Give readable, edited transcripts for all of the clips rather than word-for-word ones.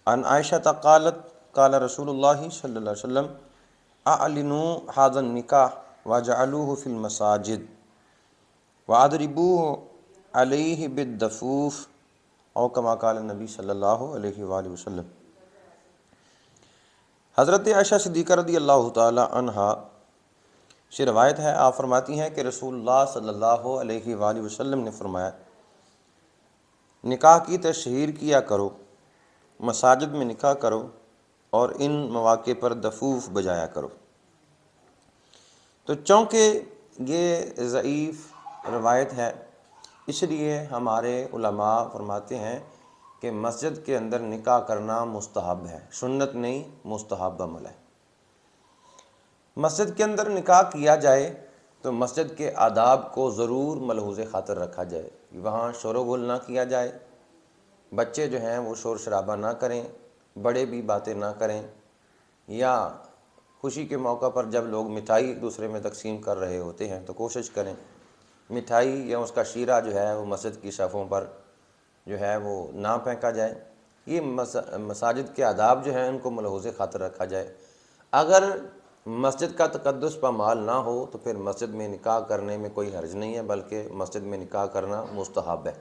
عن عائشہ قالت قال رسول اللہ صلی اللہ علیہ وسلم اعلنوا هذا النکاح وجعلوه في المساجد وَأَضْرِبُوهُ عَلَيْهِ بِالدَّفُوفِ او کما قال النبی صلی اللہ علیہ وآلہ وسلم۔ حضرت عائشہ صدیقہ رضی اللہ تعالی عنہا سے روایت ہے، آپ فرماتی ہیں کہ رسول اللہ صلی اللہ علیہ وآلہ وسلم نے فرمایا، نکاح کی تشہیر کیا کرو، مساجد میں نکاح کرو اور ان مواقع پر دفوف بجایا کرو۔ تو چونکہ یہ ضعیف روایت ہے، اس لیے ہمارے علماء فرماتے ہیں کہ مسجد کے اندر نکاح کرنا مستحب ہے، سنت نہیں، مستحب عمل ہے۔ مسجد کے اندر نکاح کیا جائے تو مسجد کے آداب کو ضرور ملحوظ خاطر رکھا جائے، وہاں شور و غل نہ کیا جائے، بچے جو ہیں وہ شور شرابہ نہ کریں، بڑے بھی باتیں نہ کریں، یا خوشی کے موقع پر جب لوگ مٹھائی ایک دوسرے میں تقسیم کر رہے ہوتے ہیں تو کوشش کریں مٹھائی یا اس کا شیرہ جو ہے وہ مسجد کی صفوں پر جو ہے وہ نہ پھینکا جائے۔ یہ مساجد کے آداب جو ہیں ان کو ملحوظ خاطر رکھا جائے۔ اگر مسجد کا تقدس پامال نہ ہو تو پھر مسجد میں نکاح کرنے میں کوئی حرج نہیں ہے، بلکہ مسجد میں نکاح کرنا مستحب ہے۔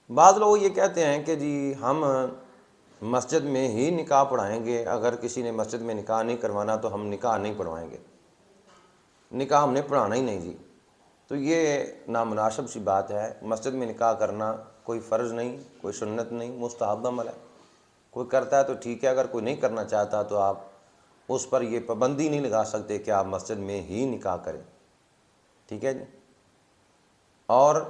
بعض لوگ یہ کہتے ہیں کہ جی ہم مسجد میں ہی نکاح پڑھائیں گے، اگر کسی نے مسجد میں نکاح نہیں کروانا تو ہم نکاح نہیں پڑھوائیں گے، نکاح ہم نے پڑھانا ہی نہیں جی۔ تو یہ نامناسب سی بات ہے۔ مسجد میں نکاح کرنا کوئی فرض نہیں، کوئی سنت نہیں، مستحب عمل ہے۔ کوئی کرتا ہے تو ٹھیک ہے، اگر کوئی نہیں کرنا چاہتا تو آپ اس پر یہ پابندی نہیں لگا سکتے کہ آپ مسجد میں ہی نکاح کریں، ٹھیک ہے جی۔ اور